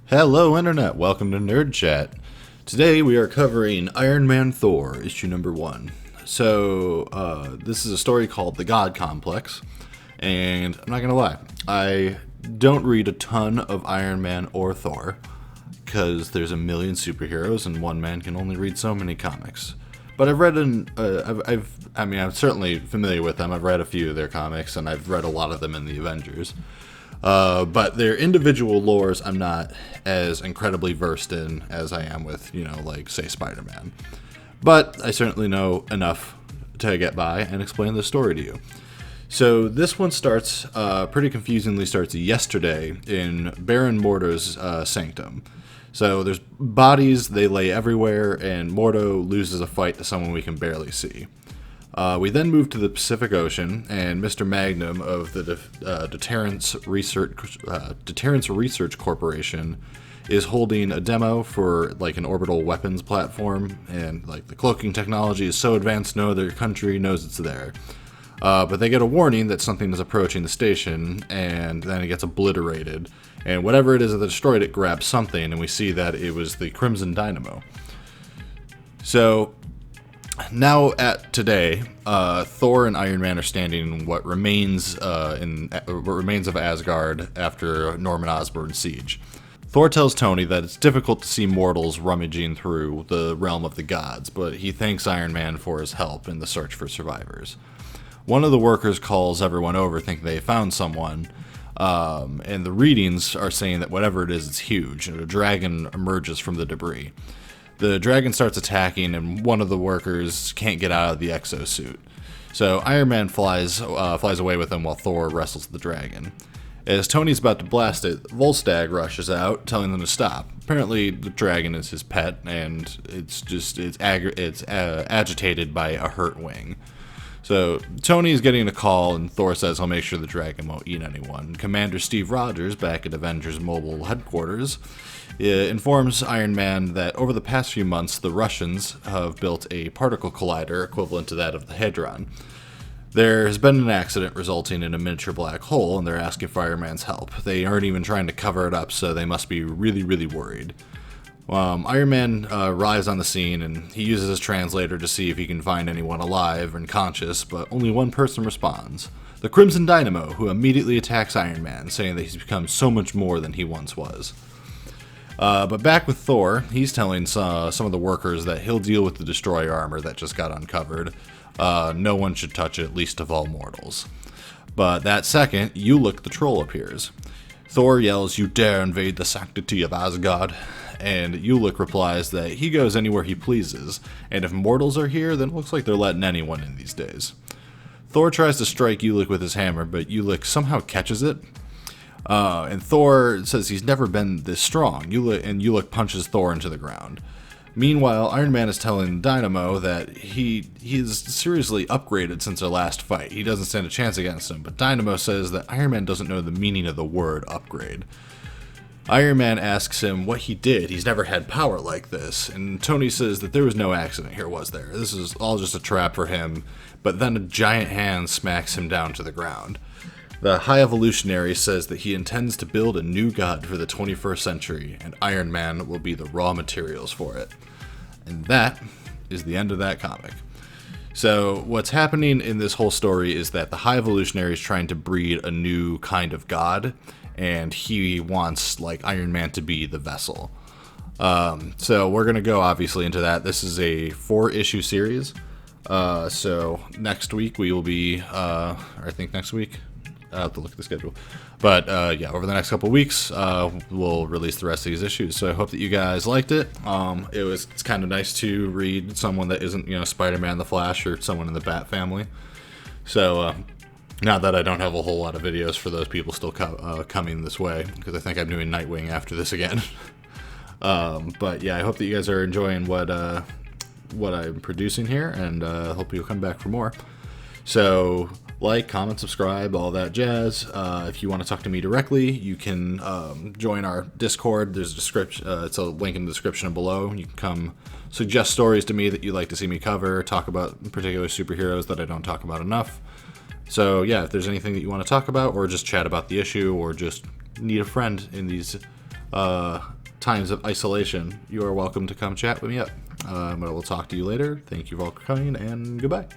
Hello, Internet. Welcome to NerdChat. Today we are covering Iron Man Thor, issue number 1. This is a story called The God Complex, and I'm not gonna lie, I don't read a ton of Iron Man or Thor, because there's a million superheroes and one man can only read so many comics. But I've read I'm certainly familiar with them. I've read a few of their comics, and I've read a lot of them in the Avengers. But their individual lores I'm not as incredibly versed in as I am with, say Spider-Man. But I certainly know enough to get by and explain the story to you. So this one starts, pretty confusingly starts yesterday in Baron Mordo's sanctum. So there's bodies, they lay everywhere, and Mordo loses a fight to someone we can barely see. We then move to the Pacific Ocean, and Mr. Magnum of the Deterrence Research Corporation is holding a demo for an orbital weapons platform, and the cloaking technology is so advanced no other country knows it's there. But they get a warning that something is approaching the station, and then it gets obliterated. And whatever it is that destroyed it grabs something, and we see that it was the Crimson Dynamo. So now at today, Thor and Iron Man are standing in what remains of Asgard after Norman Osborn's siege. Thor tells Tony that it's difficult to see mortals rummaging through the realm of the gods, but he thanks Iron Man for his help in the search for survivors. One of the workers calls everyone over thinking they found someone, and the readings are saying that whatever it is, it's huge, and a dragon emerges from the debris. The dragon starts attacking, and one of the workers can't get out of the exosuit. So Iron Man flies away with him while Thor wrestles the dragon. As Tony's about to blast it, Volstagg rushes out, telling them to stop. Apparently, the dragon is his pet, and it's agitated by a hurt wing. So Tony's getting a call, and Thor says he'll make sure the dragon won't eat anyone. Commander Steve Rogers, back at Avengers Mobile headquarters, informs Iron Man that over the past few months, the Russians have built a particle collider equivalent to that of the Hadron. There has been an accident resulting in a miniature black hole, and they're asking for Iron Man's help. They aren't even trying to cover it up, so they must be really, really worried. Iron Man arrives on the scene, and he uses his translator to see if he can find anyone alive and conscious, but only one person responds. The Crimson Dynamo, who immediately attacks Iron Man, saying that he's become so much more than he once was. But back with Thor, he's telling some of the workers that he'll deal with the destroyer armor that just got uncovered. No one should touch it, least of all mortals. But that second, Ulik the troll appears. Thor yells, "You dare invade the sanctity of Asgard?" And Ulik replies that he goes anywhere he pleases, and if mortals are here, then it looks like they're letting anyone in these days. Thor tries to strike Ulik with his hammer, but Ulik somehow catches it. And Thor says he's never been this strong, and Ulik punches Thor into the ground. Meanwhile, Iron Man is telling Dynamo that he's seriously upgraded since their last fight. He doesn't stand a chance against him, but Dynamo says that Iron Man doesn't know the meaning of the word upgrade. Iron Man asks him what he did. He's never had power like this. And Tony says that there was no accident here, was there? This is all just a trap for him. But then a giant hand smacks him down to the ground. The High Evolutionary says that he intends to build a new god for the 21st century, and Iron Man will be the raw materials for it. And that is the end of that comic. So what's happening in this whole story is that the High Evolutionary is trying to breed a new kind of god, and he wants Iron Man to be the vessel. So we're gonna go obviously into that. This is a 4-issue series. So next week we will be, I think next week. I'll have to look at the schedule. But over the next couple weeks, we'll release the rest of these issues. So I hope that you guys liked it. It's kind of nice to read someone that isn't, Spider-Man, the Flash, or someone in the Bat family. So not that I don't have a whole lot of videos for those people still coming this way, because I think I'm doing Nightwing after this again. But yeah, I hope that you guys are enjoying what I'm producing here, and hope you'll come back for more. So comment, subscribe, all that jazz. If you want to talk to me directly, you can join our Discord. There's a description. It's a link in the description below. You can come suggest stories to me that you'd like to see me cover, talk about particular superheroes that I don't talk about enough. So yeah, if there's anything that you want to talk about, or just chat about the issue, or just need a friend in these times of isolation, you are welcome to come chat with me up. But I will talk to you later. Thank you all for coming, and goodbye.